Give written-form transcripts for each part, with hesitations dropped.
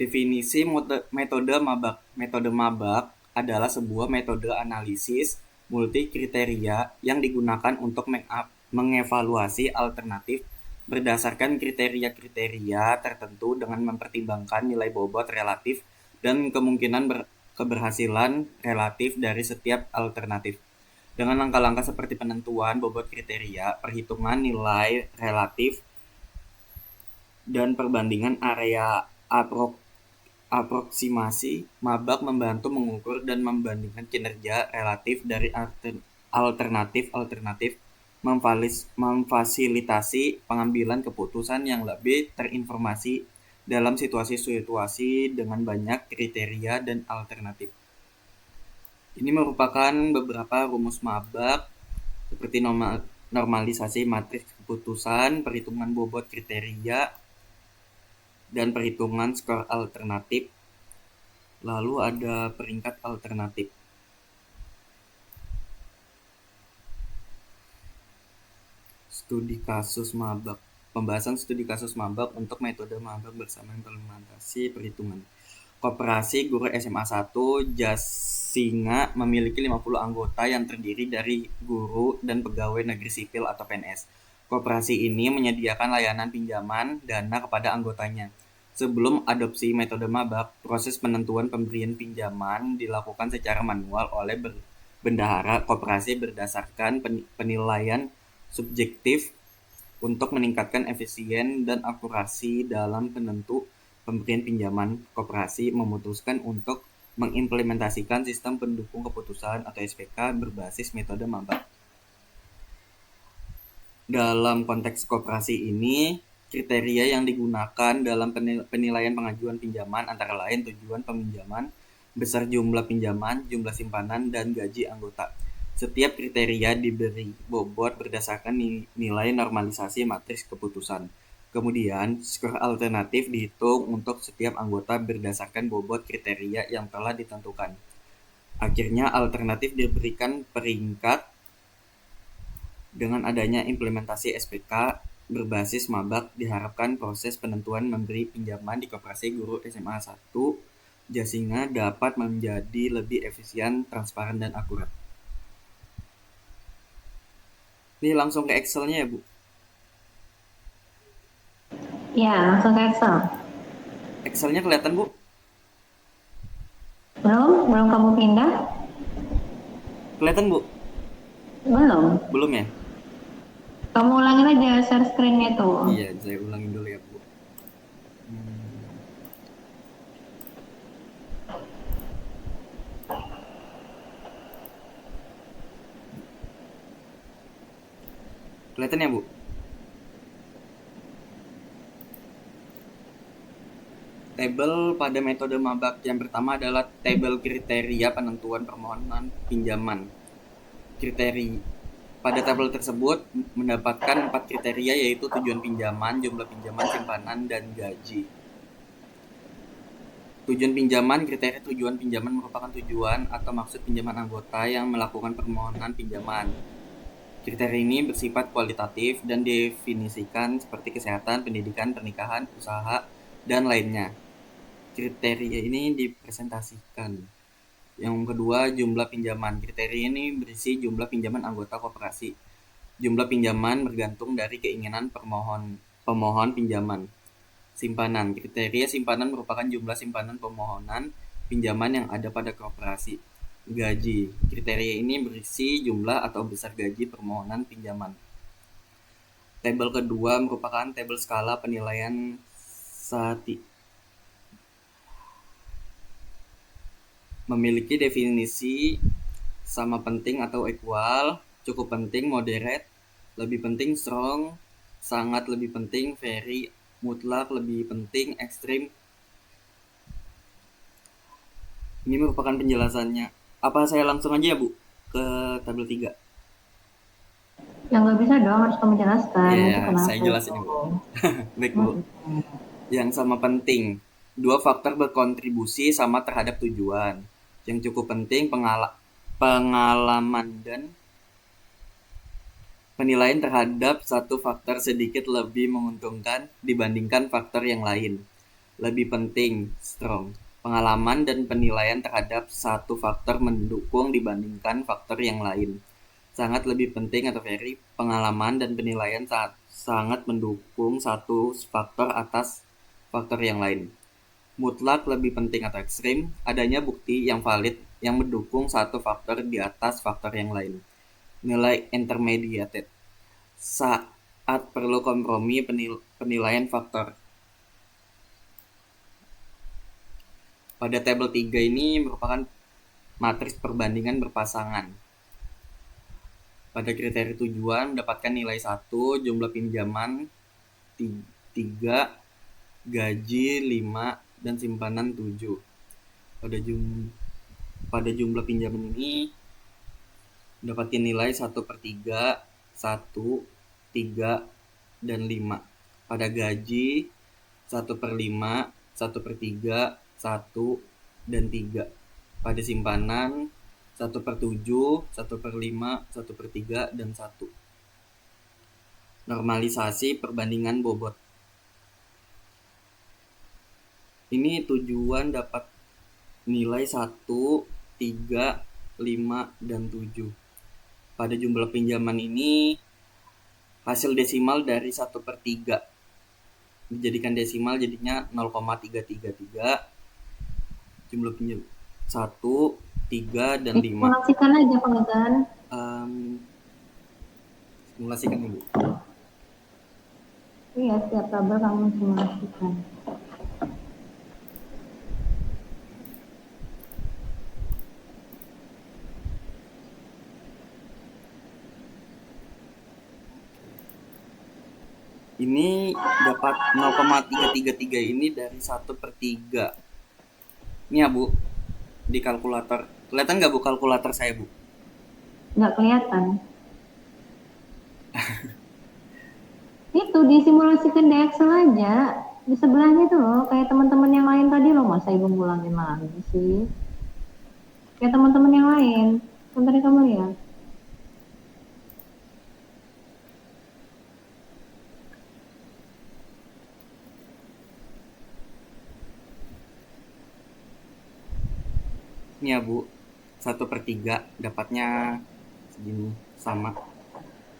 Definisi metode mabak. Metode mabak adalah sebuah metode analisis multi kriteria yang digunakan untuk mengevaluasi alternatif berdasarkan kriteria-kriteria tertentu dengan mempertimbangkan nilai bobot relatif dan kemungkinan keberhasilan relatif dari setiap alternatif. Dengan langkah-langkah seperti penentuan bobot kriteria, perhitungan nilai relatif, dan perbandingan area aproksimasi, mabak membantu mengukur dan membandingkan kinerja relatif dari alternatif-alternatif, memfasilitasi pengambilan keputusan yang lebih terinformasi dalam situasi-situasi dengan banyak kriteria dan alternatif. Ini merupakan beberapa rumus mabak seperti normalisasi matriks keputusan, perhitungan bobot kriteria, dan perhitungan skor alternatif. Lalu ada peringkat alternatif. Studi kasus mabak. Pembahasan studi kasus mabak untuk metode mabak bersama implementasi perhitungan. Koperasi Guru SMA 1 Jasinga memiliki 50 anggota yang terdiri dari guru dan pegawai negeri sipil atau PNS. Koperasi ini menyediakan layanan pinjaman dana kepada anggotanya. Sebelum adopsi metode mabak, proses penentuan pemberian pinjaman dilakukan secara manual oleh bendahara koperasi berdasarkan penilaian subjektif untuk meningkatkan efisien dan akurasi dalam penentu pemberian pinjaman. Koperasi memutuskan untuk mengimplementasikan sistem pendukung keputusan atau SPK berbasis metode mabak. Dalam konteks koperasi ini, kriteria yang digunakan dalam penilaian pengajuan pinjaman antara lain tujuan peminjaman, besar jumlah pinjaman, jumlah simpanan, dan gaji anggota. Setiap kriteria diberi bobot berdasarkan nilai normalisasi matriks keputusan. Kemudian, skor alternatif dihitung untuk setiap anggota berdasarkan bobot kriteria yang telah ditentukan. Akhirnya, alternatif diberikan peringkat. Dengan adanya implementasi SPK berbasis mabak, diharapkan proses penentuan memberi pinjaman di Koperasi Guru SMA 1 Jasinga dapat menjadi lebih efisien, transparan, dan akurat. Ini langsung ke Excel-nya ya, Bu? Ya, langsung ke Excel. Excel-nya kelihatan, Bu? Belum kamu pindah? Kelihatan, Bu? Belum. Belum ya? Kamu ulangin aja share screen-nya itu. Iya, saya ulangin dulu ya, Bu. Kelihatan ya, Bu? Tabel pada metode mabak yang pertama adalah tabel kriteria penentuan permohonan pinjaman. Pada tabel tersebut mendapatkan 4 kriteria, yaitu tujuan pinjaman, jumlah pinjaman, simpanan, dan gaji. Tujuan pinjaman. Kriteria tujuan pinjaman merupakan tujuan atau maksud pinjaman anggota yang melakukan permohonan pinjaman. Kriteria ini bersifat kualitatif dan definisikan seperti kesehatan, pendidikan, pernikahan, usaha, dan lainnya. Kriteria ini dipresentasikan. Yang kedua, jumlah pinjaman. Kriteria ini berisi jumlah pinjaman anggota koperasi. Jumlah pinjaman bergantung dari keinginan pemohon pinjaman. Simpanan. Kriteria simpanan merupakan jumlah simpanan pemohonan pinjaman yang ada pada koperasi. Gaji. Kriteria ini berisi jumlah atau besar gaji permohonan pinjaman. Tabel kedua merupakan tabel skala penilaian memiliki definisi sama penting atau equal, cukup penting, moderate, lebih penting, strong, sangat lebih penting, very, mutlak, lebih penting, ekstrim. Ini merupakan penjelasannya. Apa saya langsung aja ya, Bu, ke tabel 3? Ya nggak bisa dong, harus kamu jelaskan. Iya, Itu kenapa saya jelasin itu? ya, Bu. Baik, Bu. Yang sama penting, dua faktor berkontribusi sama terhadap tujuan. Yang cukup penting, pengalaman dan penilaian terhadap satu faktor sedikit lebih menguntungkan dibandingkan faktor yang lain. lebih penting strong. Pengalaman dan penilaian terhadap satu faktor mendukung dibandingkan faktor yang lain. Sangat lebih penting atau very, pengalaman dan penilaian sangat mendukung satu faktor atas faktor yang lain. Mutlak lebih penting atau ekstrim, adanya bukti yang valid yang mendukung satu faktor di atas faktor yang lain. Nilai intermediate, saat perlu kompromi penilaian faktor. Pada tabel 3 ini merupakan matriks perbandingan berpasangan. Pada kriteria tujuan mendapatkan nilai 1, jumlah pinjaman 3, gaji 5, dan simpanan 7. Pada jumlah pinjaman ini mendapatkan nilai 1/3, 1, 3, dan 5. Pada gaji 1/5, 1/3, 1, dan 3. Pada simpanan 1/7, 1/5, 1/3, dan 1. Normalisasi perbandingan bobot. Ini tujuan dapat nilai 1, 3, 5, dan 7. Pada jumlah pinjaman ini hasil desimal dari 1/3 dijadikan desimal jadinya 0,333. Jumlah pinjam 1, 3, dan 5. Simulasikan aja pengertian. Simulasikan dulu. Iya, setiap tabel kamu simulasikan. Ini dapat 0,333 ini dari 1/3. Ini ya Bu, di kalkulator. Kelihatan nggak Bu kalkulator saya Bu? Nggak kelihatan. Itu disimulasikan di Excel aja. Di sebelahnya tuh loh, kayak teman-teman yang lain tadi loh. Masa ibu ngulangin lagi sih? Kayak teman-teman yang lain. Bentar kamu lihat. Ini ya Bu, 1/3 dapatnya segini sama.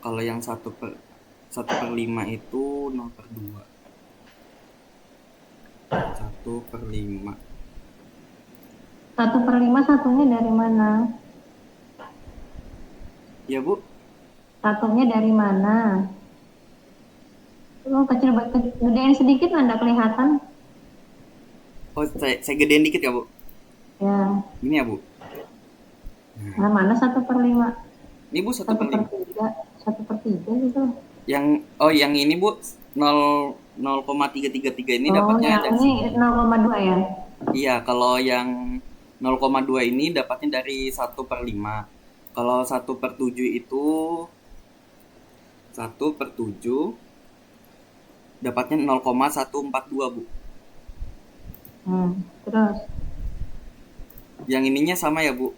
Kalau yang 1/5 itu 0/2. 1/5. 1/5 satunya dari mana? Ya Bu? Satunya dari mana? Oh, kecil banget, gedein sedikit nggak kelihatan? Oh, saya gedein dikit ya Bu? Ya. Ini ya Bu? Nah, mana 1/5? Ini Bu 1/5. 1/3 gitu. Yang ini Bu 0,333 ini dapatnya yang dari ini 0,2 ya? Iya, kalau yang 0,2 ini dapatnya dari 1/5. Kalau 1/7 itu 1/7 dapatnya 0,142 Bu. Terus? Yang ininya sama ya Bu?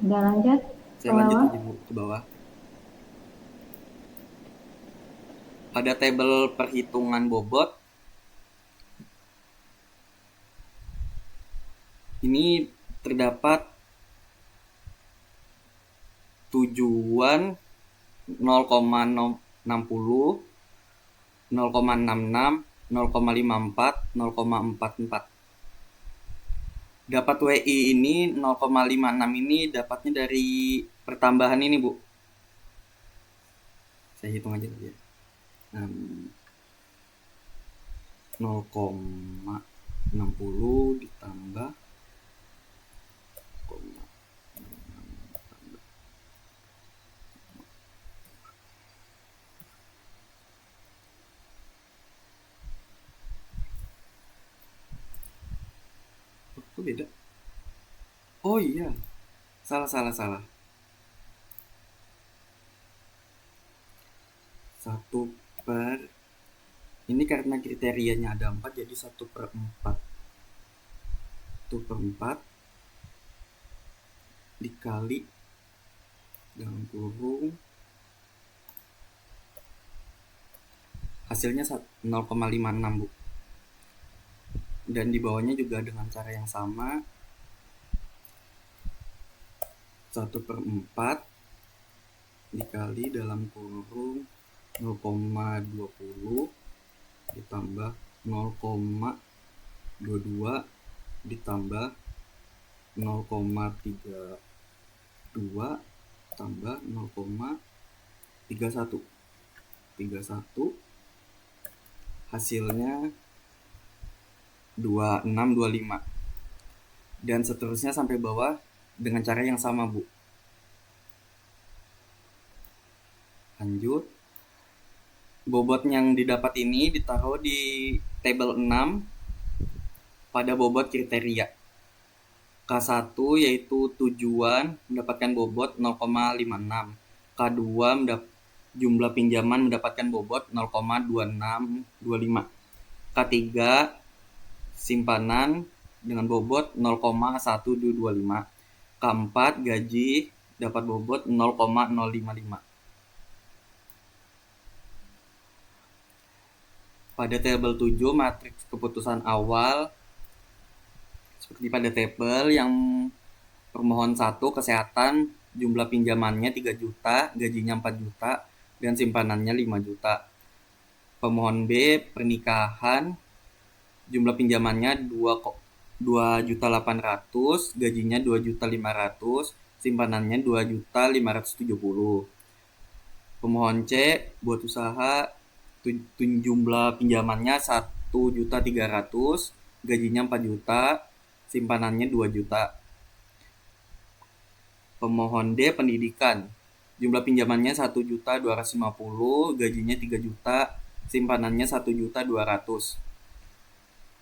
Udah lanjut? Saya lanjut aja Bu ke bawah. Pada tabel perhitungan bobot ini terdapat tujuan 0,60, 0,66, 0,54, 0,44. Dapat WI ini 0,56 ini dapatnya dari pertambahan ini Bu. Saya hitung aja dulu ya. 0,60 ditambah kok beda? Oh iya, salah. 1/, ini karena kriterianya ada 4 jadi 1/4. 1/4 dikali dalam kurung hasilnya 0,56 Bu. Dan di bawahnya juga dengan cara yang sama, 1/4 dikali dalam kurung 0,20 ditambah 0,22 ditambah 0,32 tambah 0,31. 31 hasilnya 2625. Dan seterusnya sampai bawah dengan cara yang sama, Bu. Lanjut. Bobot yang didapat ini ditaruh di tabel 6 pada bobot kriteria. K1 yaitu tujuan mendapatkan bobot 0,56. K2 jumlah pinjaman mendapatkan bobot 0,2625. K3 simpanan dengan bobot 0,1225. K4 gaji dapat bobot 0,055. Pada tabel 7 matriks keputusan awal seperti pada tabel yang permohon 1 kesehatan jumlah pinjamannya 3 juta, gajinya 4 juta, dan simpanannya 5 juta. Pemohon B pernikahan jumlah pinjamannya 2.800.000, gajinya 2.500.000, simpanannya 2.570.000. Pemohon C buat usaha jumlah pinjamannya 1.300.000, gajinya 4 juta, simpanannya 2 juta. Pemohon D pendidikan jumlah pinjamannya 1.250.000, gajinya 3 juta, simpanannya 1.200.000.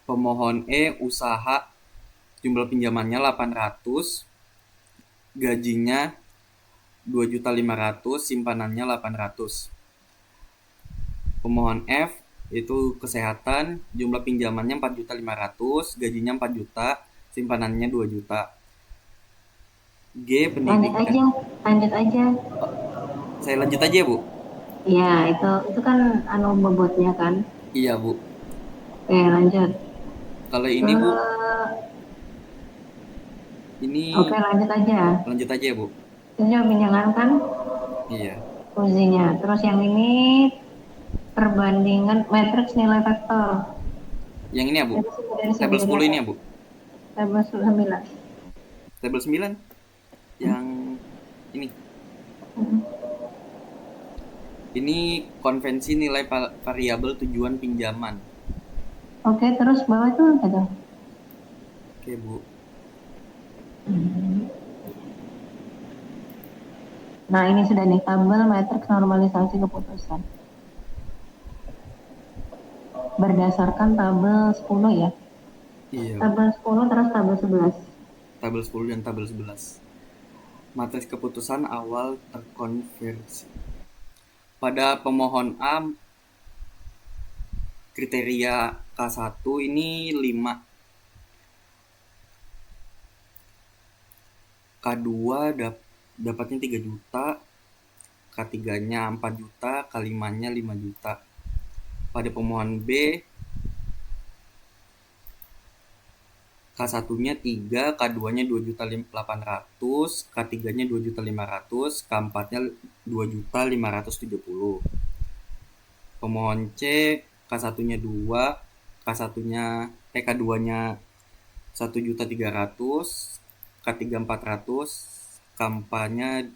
Pemohon E usaha jumlah pinjamannya 800, gajinya 2.500.000, simpanannya 800. Pemohon F itu kesehatan jumlah pinjamannya 4.500.000, gajinya 4 juta, simpanannya 2 juta. G pendidikan. Lanjut aja. Saya lanjut aja ya, Bu? Iya, itu kan bobotnya kan. Iya, Bu. Oke, lanjut. Kalau ini, Bu, ini Oke, lanjut aja. lanjut aja ya, Bu? Itu pinjangan kan Iya. fungsinya. Terus yang ini perbandingan matriks nilai vektor. Yang ini ya, Bu? Dari Tabel 10 ini ya, Bu? Tabel 9. Tabel 9 yang ini. Ini konvensi nilai variabel tujuan pinjaman. Oke, terus bawah itu apa tuh? Oke, Bu. Nah, ini sudah nih tabel matriks normalisasi keputusan. Berdasarkan tabel 10 ya. Iya. Tabel 10 terus tabel 11. Tabel 10 dan tabel 11. Matriks keputusan awal terkonversi. Pada pemohon A kriteria K1 ini 5. K2 dapatnya 3 juta, K3-nya 4 juta, K5-nya 5 juta. Pada pemohon B K1-nya 3, K2-nya 2.800.000, K3-nya 2.500.000, K4-nya 2.570.000. Pemohon C K1-nya 2, K2-nya 1.300.000, K3 400, K4-nya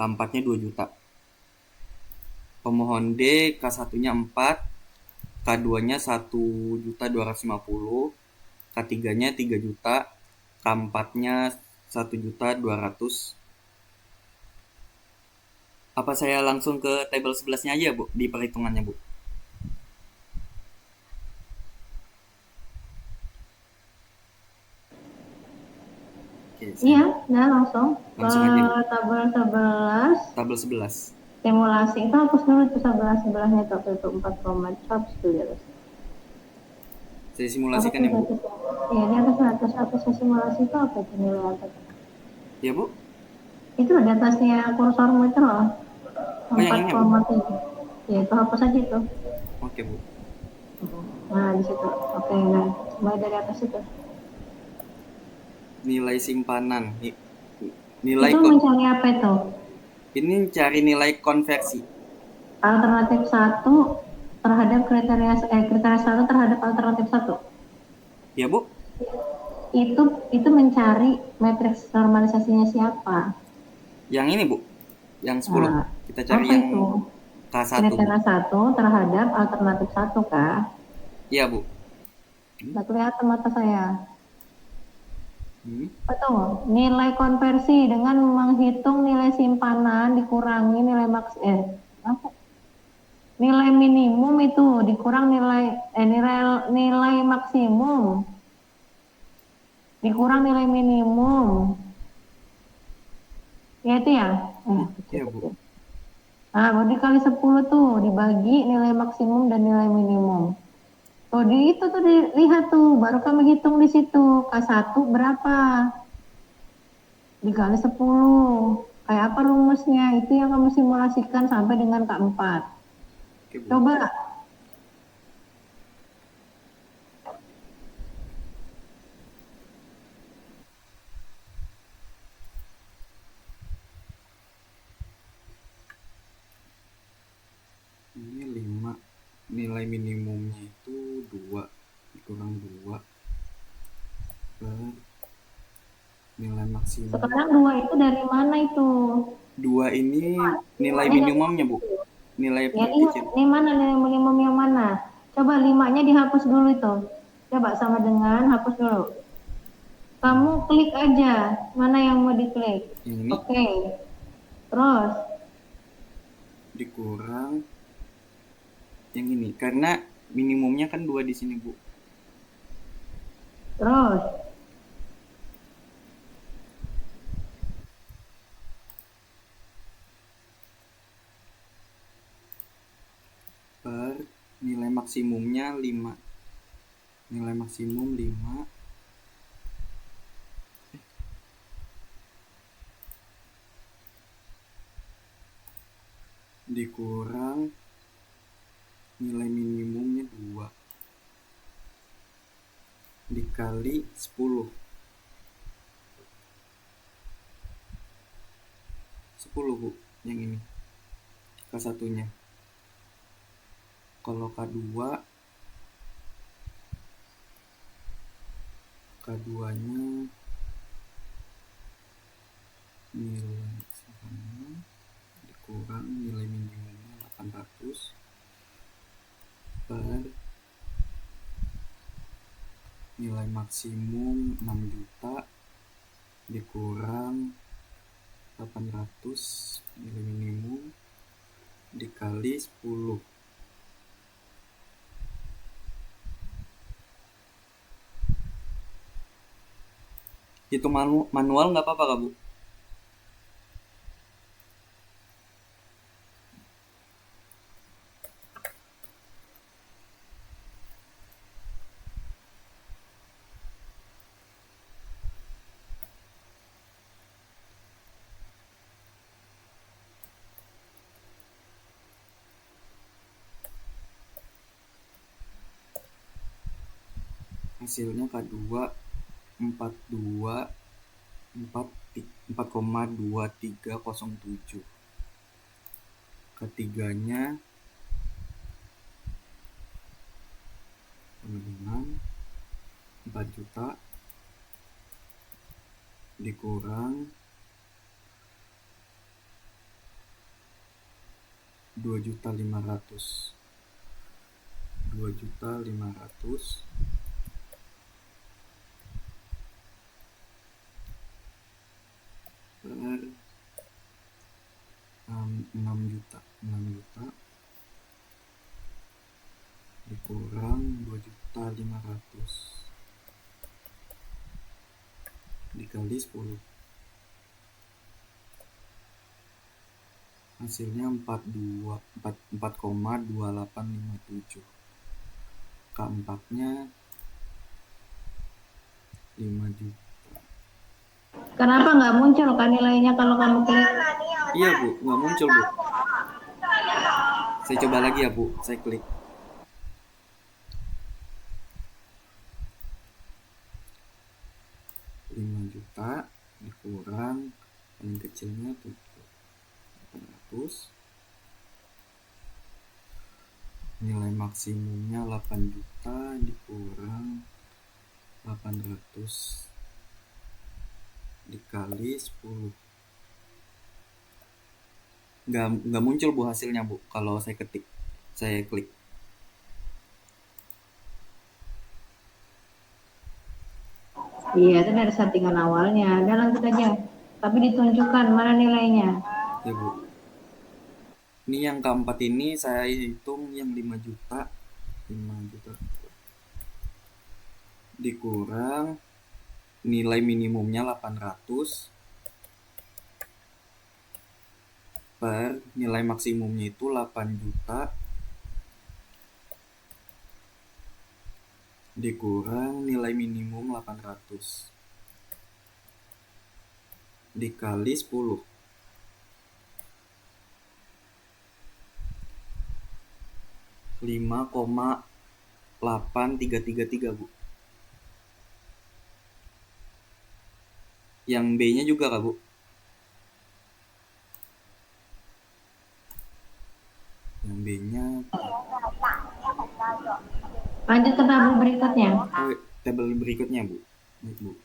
2 juta. Pemohon D K1-nya 4, K2-nya 1.250, K3-nya 3 juta, K4-nya 1.200. Apa saya langsung ke tabel 11-nya aja, Bu, di perhitungannya, Bu? Oke, iya, nah langsung aja, Bu. tabel 11. Tabel 11. Simulasi itu hapus dulu itu sebelahnya itu 4 hapus dulu. Saya simulasikan ya, Bu. Iya, di atasnya simulasi itu apa itu nilai apa? Ya, Bu. Itu di atasnya kursormu itu loh. Oh, yang ini ya, Bu? 4,3. Ya, itu hapus aja itu. Oke, Bu. Nah, di situ. Oke, nah. Mulai dari atas itu. Nilai simpanan. Nilai Itu kok. mencari apa itu? Ini cari nilai konversi. Alternatif satu terhadap kriteria satu terhadap alternatif satu. Ya, Bu? Itu mencari matriks normalisasinya siapa? Yang ini, Bu. Yang 10. Nah, Kita cari apa yang itu? K1, Bu. Kriteria satu terhadap alternatif satu kah? Iya, Bu. Nggak kelihatan mata saya. Hmm. Betul. Nilai konversi dengan menghitung nilai simpanan dikurangi nilai apa? Nilai minimum itu dikurang nilai maksimum dikurang nilai minimum. Ya itu ya. Iya, Bu. Kecil-kecil. Nah, baru dikali 10 tuh dibagi nilai maksimum dan nilai minimum. Tuh di itu tuh dilihat tuh, baru kamu hitung di situ. K1 berapa? Dikali 10. Kayak apa rumusnya? Itu yang kamu simulasikan sampai dengan K4. Oke, Bu. Coba. Ini 5. Nilai minimumnya itu 2. Dikurang 2 per nilai maksimum. Sekarang 2 itu dari mana itu? 2 ini nilai Limanya dari mana minimumnya, Bu. itu? Nilai Ya lihat, terkecil. ini mana nilai minimum yang mana? Coba 5-nya dihapus dulu itu. Coba sama dengan hapus dulu. Kamu klik aja mana yang mau diklik. Yang ini Oke. Terus, dikurang yang ini karena minimumnya kan 2 di sini, Bu. terus. Per nilai maksimumnya 5. Nilai maksimum 5 dikurang nilai minimumnya 2 dikali 10. 10, Bu, yang ini. K1-nya. Kalau K2-nya nilai simpanan dikurang nilai minimumnya 800 per nilai maksimum 6 juta dikurang 800 nilai minimum dikali 10. Itu manual nggak apa-apa, Kak, Bu? Hasilnya K2 4,2307. Ketiganya dengan 4 juta dikurang 2.500.000 per 6 juta dikurang 2.500.000 dikali 10. Hasilnya 4,2857. K4-nya 5 juta. Kenapa nggak muncul kan nilainya kalau kamu klik? Iya, Bu, nggak muncul, Bu. Saya coba lagi ya, Bu. Saya klik. 5 juta dikurang paling kecilnya 800, nilai maksimumnya 8 juta dikurang 800 dikali 10. Nggak muncul Bu hasilnya Bu kalau saya klik. Iya, itu dari settingan awalnya. Dan lanjut aja. Tapi ditunjukkan mana nilainya. Ya Bu, ini yang keempat ini saya hitung yang 5 juta dikurang nilai minimumnya 800 per nilai maksimumnya itu 8 juta dikurang nilai minimum 800 dikali 10. 5,8333 Bu. Yang B-nya juga kah Bu? Yang B-nya Lanjut ke tabel berikutnya. tabel berikutnya Bu. Baik Bu.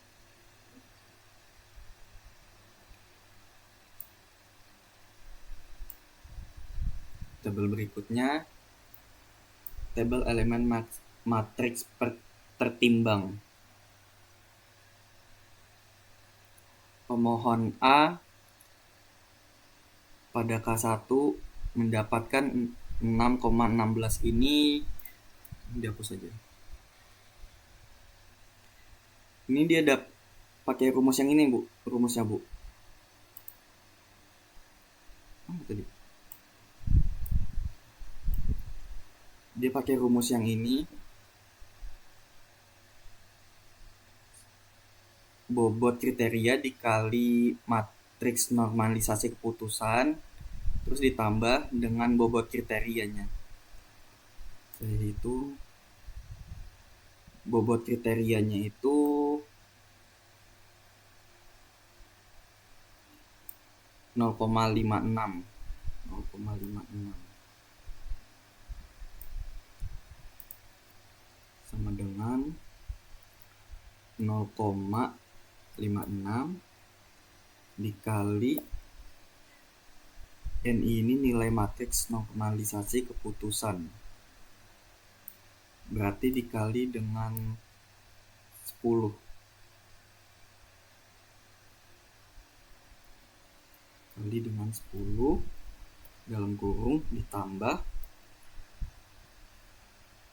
Tabel berikutnya tabel elemen matriks tertimbang. Pemohon A pada K1 mendapatkan 6,16 ini dihapus saja. Ini dia pakai rumus yang ini Bu, rumusnya Bu. Tadi? Dia pakai rumus yang ini. Bobot kriteria dikali matriks normalisasi keputusan terus ditambah dengan bobot kriterianya. Saya hitung bobot kriterianya itu 0,56 sama dengan 0,56 dikali NI ini nilai matriks normalisasi keputusan, berarti dikali dengan 10 kali dengan 10 dalam kurung ditambah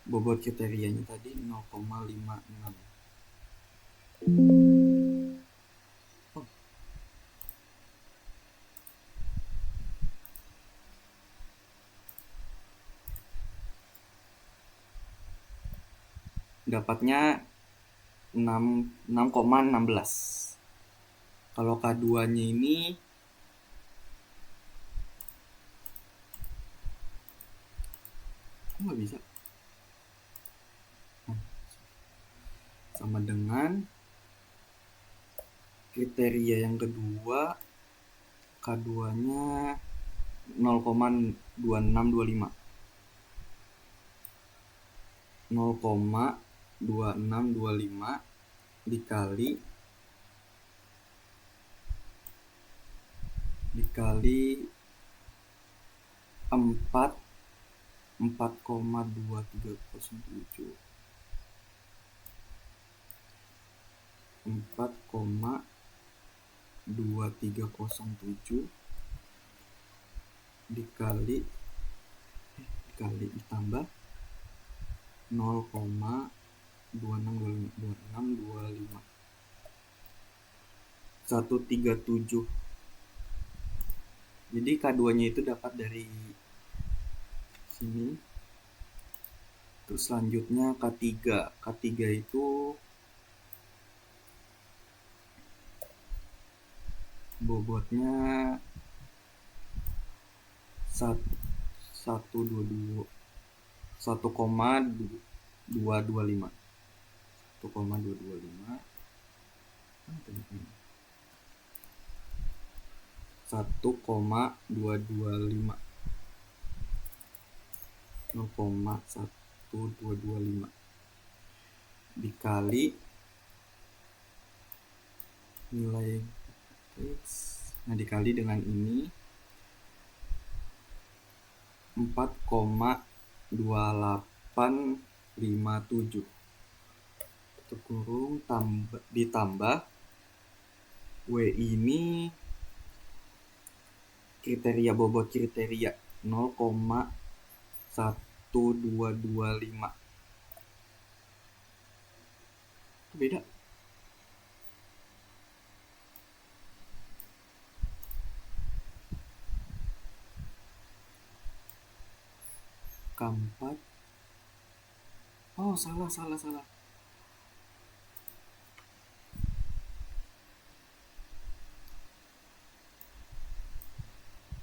bobot kriterianya tadi 0,56. Dapatnya 6,16. Kalau K2-nya ini nggak bisa. Sama dengan kriteria yang kedua, K2-nya 0,2625. 0,2625 dikali 4,2307 dikali ditambah 0,2625 137. Jadi K2-nya itu dapat dari sini. Terus selanjutnya K3. K3 itu bobotnya 1,225 1,225 0,1225 0,1225 dikali nilai X, nah dikali dengan ini 4,2857 tutup kurung ditambah W ini kriteria bobot kriteria 0,1225 itu beda. Keempat, oh salah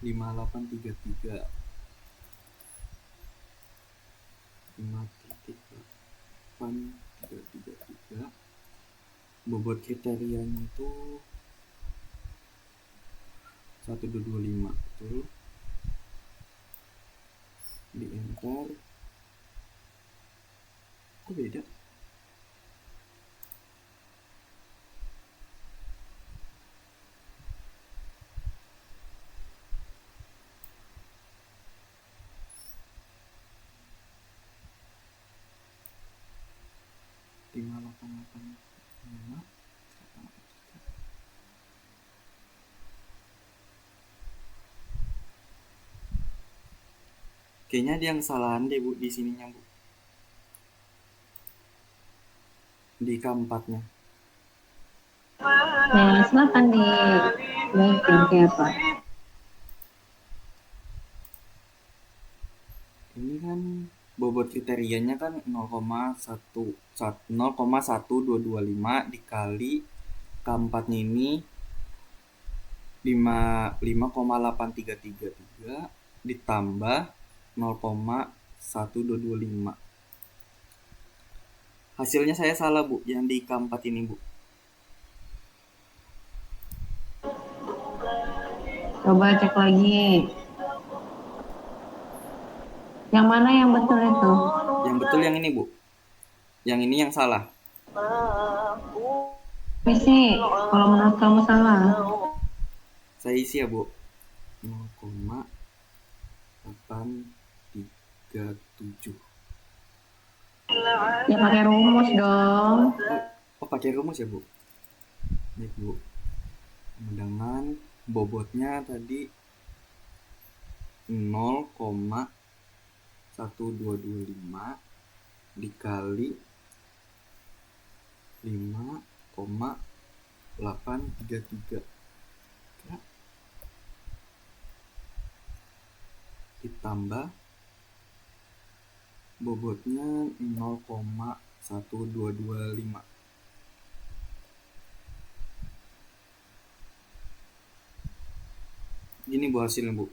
5833 5,8333 bobot kriterianya itu 1225 betul, di enter kok beda. Kayaknya ada yang kesalahan deh Bu di sininya Bu, di keempatnya. Nah, silakan di baikin kayak apa. Ini kan bobot kriterianya kan 0,1225 dikali keempatnya ini 5,8333 ditambah 0,1225. Hasilnya saya salah Bu, yang di keempat ini Bu. Coba cek lagi. Yang mana yang betul itu? Yang betul yang ini Bu. Yang ini yang salah. Isi, kalau menurut kamu salah. Saya isi ya Bu. 0,837. Ya pakai rumus dong. Oh pakai rumus ya Bu. Baik Bu. Dengan bobotnya tadi 0,1225 dikali 5,833 ditambah bobotnya 0,1225. Ini Bu hasilnya Bu.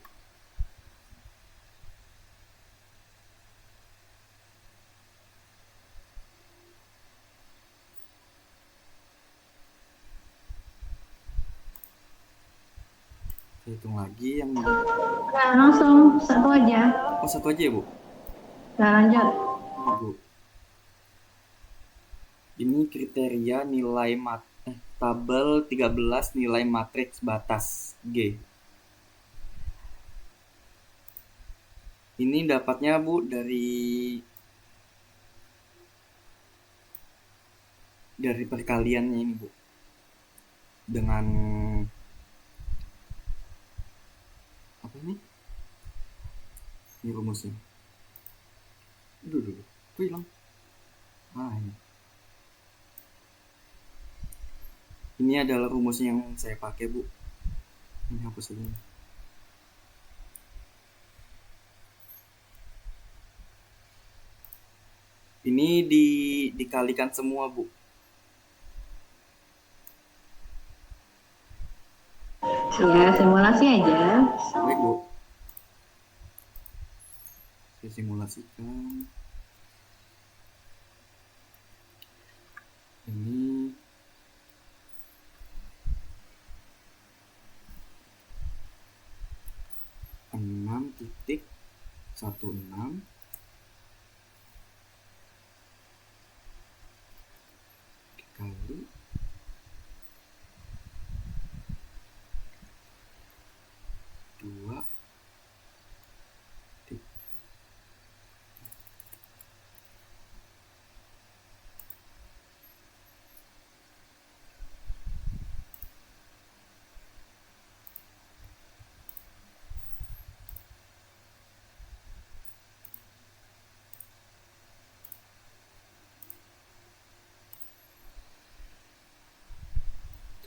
Saya hitung lagi yang ini. Langsung satu aja. Oh satu aja ya Bu. Nah, lanjut. Bu. Ini kriteria nilai tabel 13 nilai matriks batas G. Ini dapatnya Bu dari perkaliannya ini Bu. Dengan apa ini? Ini rumusnya. Dulu. Kok hilang? Ini. Ini adalah rumusnya yang saya pakai Bu. Ini hapus aja. Ini dikalikan semua Bu. Ya, simulasi aja. Baik Bu. Saya simulasikan. Ini 16 dikali 2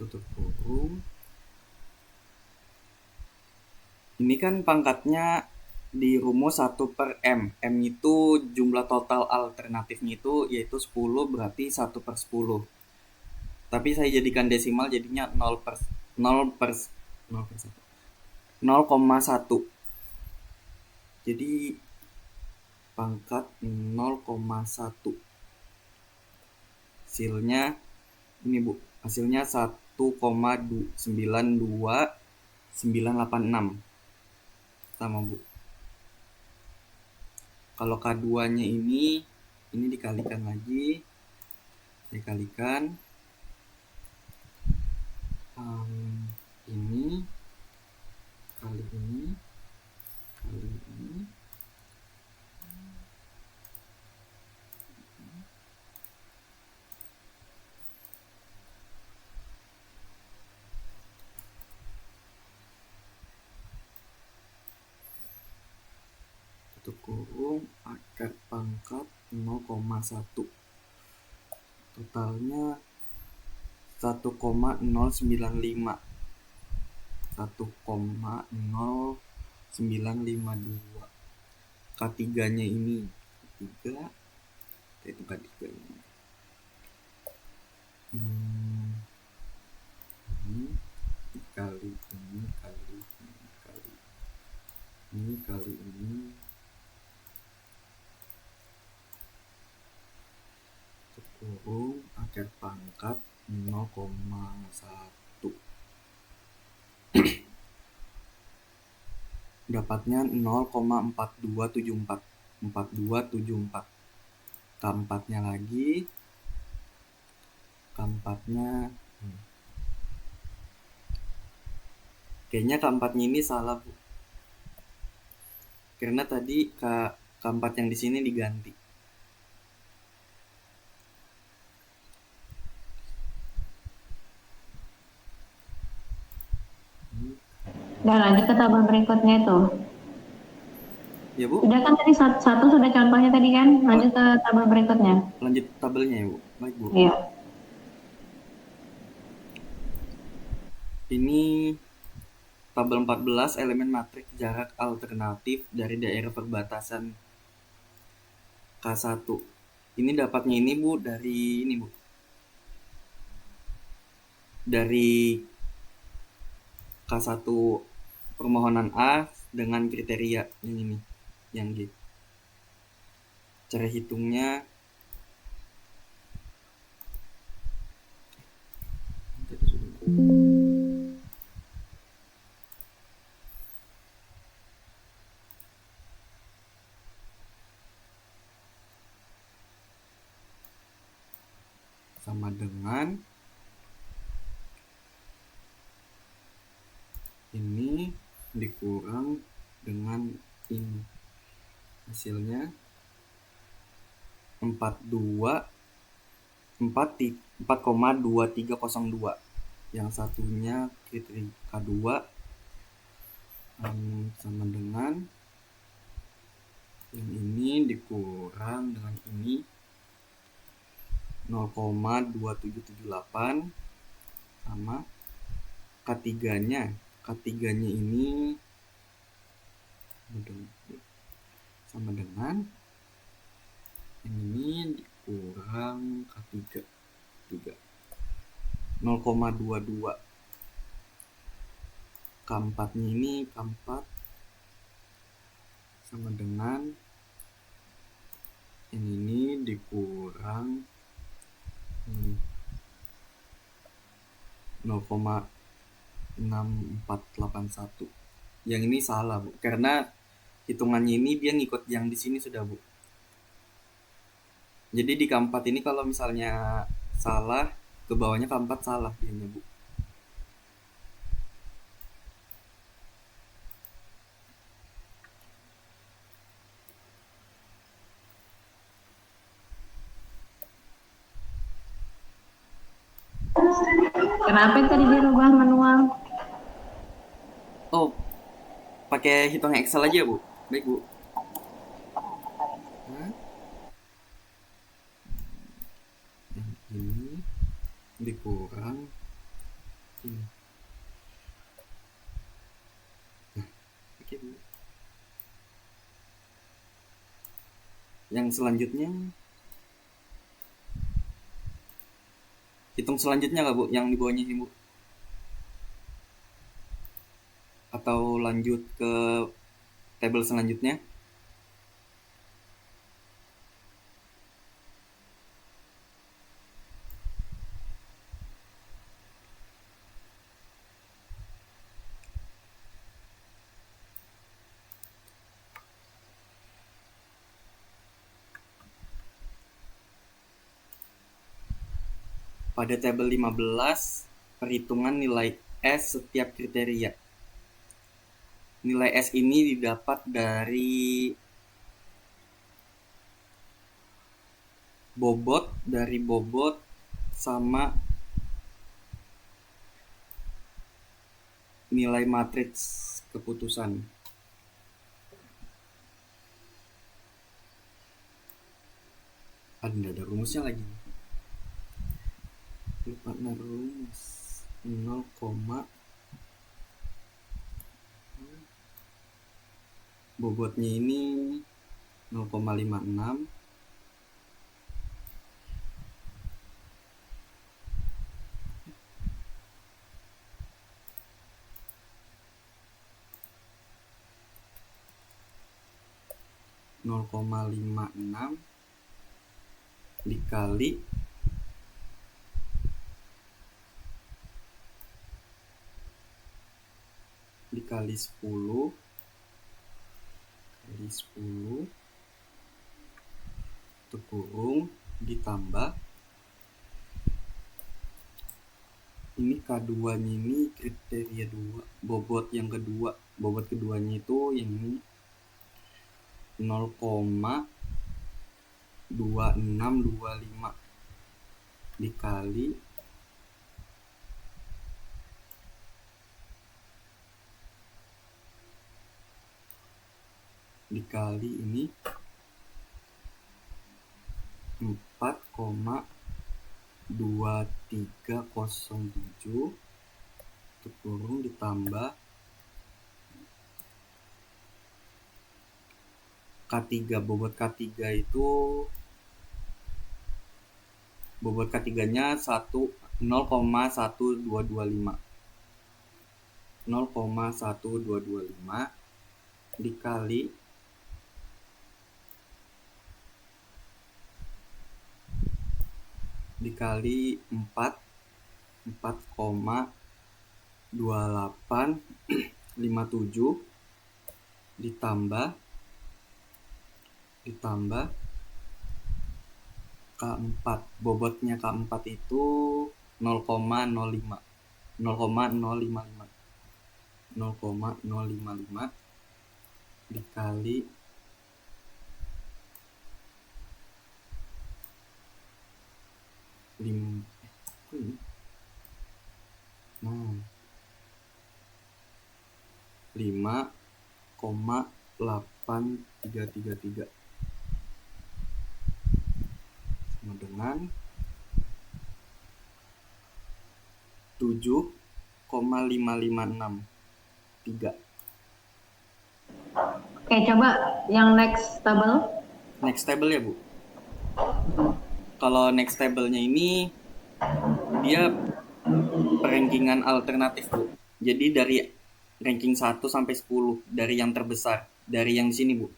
tutup kurung. Ini kan pangkatnya di rumus 1/m. M itu jumlah total alternatifnya itu yaitu 10, berarti 1/10. Tapi saya jadikan desimal jadinya 0,1. Jadi pangkat 0,1. Hasilnya ini Bu, hasilnya 1,92986 sama Bu. Kalau K2-nya ini dikalikan lagi, dikalikan ini kali ini kali ini tutup kurung akar pangkat 0,1. Totalnya 1,095 1,0952. K3-nya ini 3, itu K3-nya. Ini kali ini kali ini kali ini kali ini kurung akar pangkat 0,1. Dapatnya 0,4274. 4274. K4-nya lagi. K4-nya kayaknya K4-nya ini salah, Bu. Karena tadi K4 yang di sini diganti. Dan lanjut ke tabel berikutnya itu. Ya Bu. Sudah kan tadi satu sudah contohnya tadi kan, lanjut ke tabel berikutnya. Lanjut tabelnya ya Bu. Baik Bu. Iya. Ini tabel 14 elemen matriks jarak alternatif dari daerah perbatasan K1. Ini dapatnya ini Bu dari ini Bu. Dari K1 permohonan A dengan kriteria yang ini, yang G. Cara hitungnya sama dengan ini dikurang dengan ini, hasilnya 4,2302. Yang satunya kriteria K2 sama dengan yang ini dikurang dengan ini 0,2778 sama K3-nya. K3-nya ini sama dengan yang ini dikurang K3 juga 0,22. K4-nya ini K4 sama dengan yang ini dikurang 0,6481. Yang ini salah Bu, karena hitungannya ini dia ngikut yang di sini sudah, Bu. Jadi di keempat ini kalau misalnya salah, ke bawahnya keempat salah dianya, Bu. Kenapa tadi dirubah manual? Oh, pakai hitung Excel aja, Bu. Baik, Bu. Hah? Yang ini dikurang ini. Nah, oke, Bu. Yang selanjutnya, hitung selanjutnya nggak, Bu? Yang di bawahnya ini, Bu? Atau lanjut ke tabel selanjutnya? Pada tabel 15, perhitungan nilai S setiap kriteria. Nilai S ini didapat dari bobot sama nilai matriks keputusan. Ada rumusnya lagi. Lupa rumus 0, bobotnya ini 0,56, dikali dikali 10 itu kurung ditambah ini K2 nya ini kriteria 2, bobot keduanya itu yang ini 0,2625 dikali ini 4,2307 itu kurung ditambah K3. Bobot K3 nya 0,1225 dikali 4,2857 ditambah K4. Bobotnya K4 itu 0,055 dikali 5,8333 sama dengan 7,5563. Oke, coba yang next table ya, Bu. Kalau next table-nya ini dia rankingan alternatif, Bu. Jadi dari ranking 1 sampai 10 dari yang terbesar, dari yang di sini, Bu.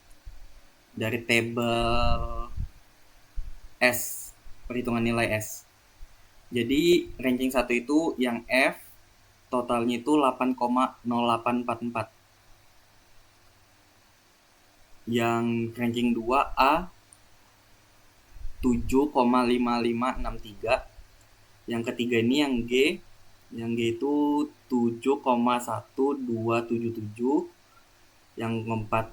Dari table S, perhitungan nilai S. Jadi ranking 1 itu yang F totalnya itu 8,0844. Yang ranking 2 A 7,5563. Yang ketiga ini yang G itu 7,1277. Yang keempat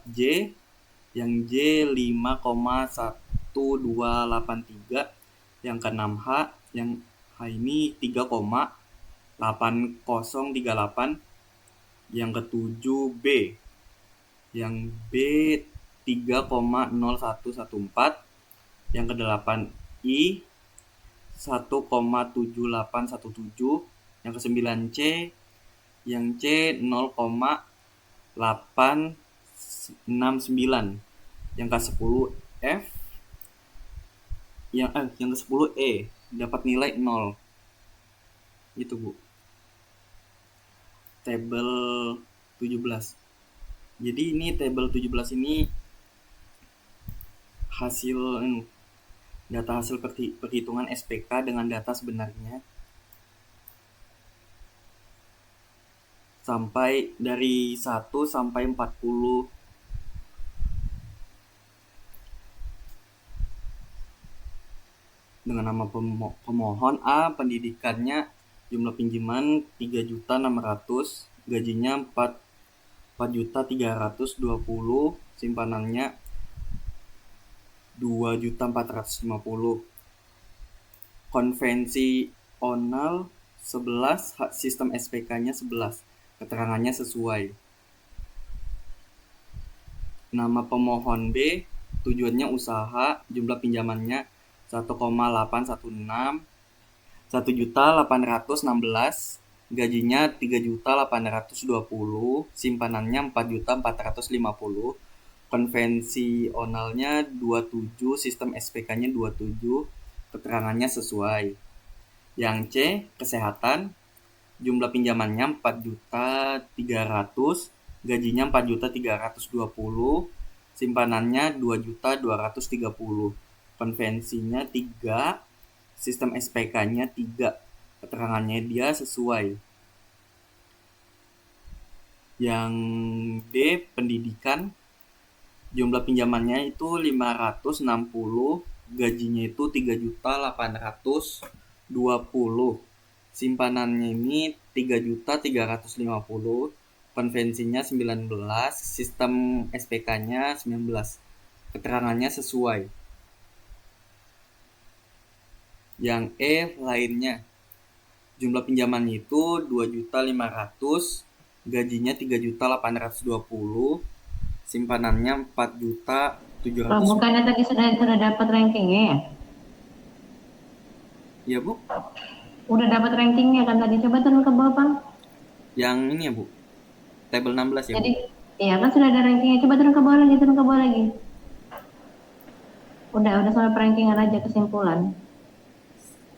yang J 5,1283. Yang keenam yang H ini 3,8038. Yang ketujuh yang B 3,0114. Yang kedelapan I 1,7817. Yang kesembilan yang C 0,869. Yang ke-10 F yang ke-10 E dapat nilai 0. Itu, Bu. Tabel 17. Jadi ini tabel 17 ini data hasil perhitungan SPK dengan data sebenarnya sampai dari 1 sampai 40. Dengan nama pemohon A, pendidikannya jumlah pinjaman 3.600.000, gajinya 4.320.000, simpanannya 2.450.000. Konvensional 11, sistem SPK-nya 11, keterangannya sesuai. Nama pemohon B, tujuannya usaha, jumlah pinjamannya 1,816, 1.816, gajinya 3.820, simpanannya 4.450, konvensionalnya 27, sistem SPK-nya 27, keterangannya sesuai. Yang C, kesehatan, jumlah pinjamannya 4.300, gajinya 4.320, simpanannya 2.230, konvensinya 3, sistem SPK-nya 3, keterangannya dia sesuai. Yang D, pendidikan, jumlah pinjamannya itu 560, gajinya itu 3.820, simpanannya ini 3.350, konvensinya 19, sistem SPK-nya 19, keterangannya sesuai. Yang E, lainnya, jumlah pinjamannya itu 2.500, gajinya 3.820, simpanannya 4.700. Bukannya tadi sudah dapat rankingnya ya? Iya, Bu. Udah dapat rankingnya kan tadi, coba turun ke bawah, Bang. Yang ini ya, Bu. Tabel 16 ya, Jadi, Bu. iya kan sudah ada rankingnya, coba turun ke bawah lagi. Udah soal rankingan aja kesimpulan.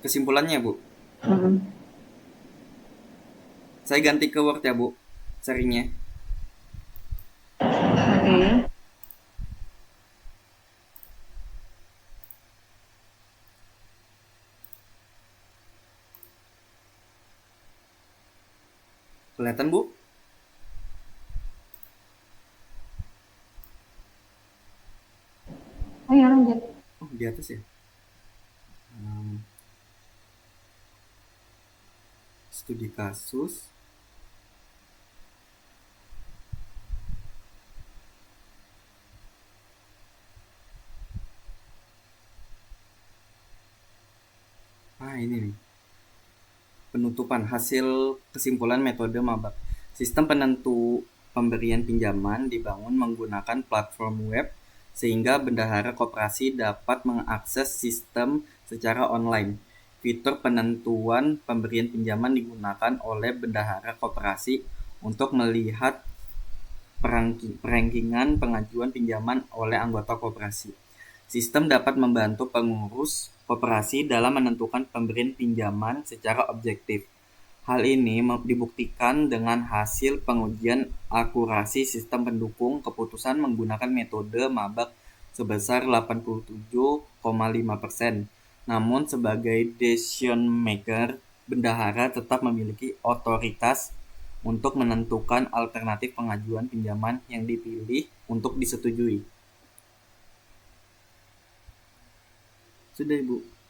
Kesimpulannya, Bu. Saya ganti ke Word ya, Bu. Seringnya. Oke. Kelihatan, Bu? Ayo lanjut. Oh, di atas ya. Studi kasus. Ini nih. Penutupan hasil kesimpulan metode mabak. Sistem penentu pemberian pinjaman dibangun menggunakan platform web sehingga bendahara koperasi dapat mengakses sistem secara online. Fitur penentuan pemberian pinjaman digunakan oleh bendahara koperasi untuk melihat perankingan pengajuan pinjaman oleh anggota koperasi. Sistem dapat membantu pengurus koperasi dalam menentukan pemberian pinjaman secara objektif. Hal ini dibuktikan dengan hasil pengujian akurasi sistem pendukung keputusan menggunakan metode mabak sebesar 87,5%. Namun sebagai decision maker, bendahara tetap memiliki otoritas untuk menentukan alternatif pengajuan pinjaman yang dipilih untuk disetujui. Sudah, Ibu.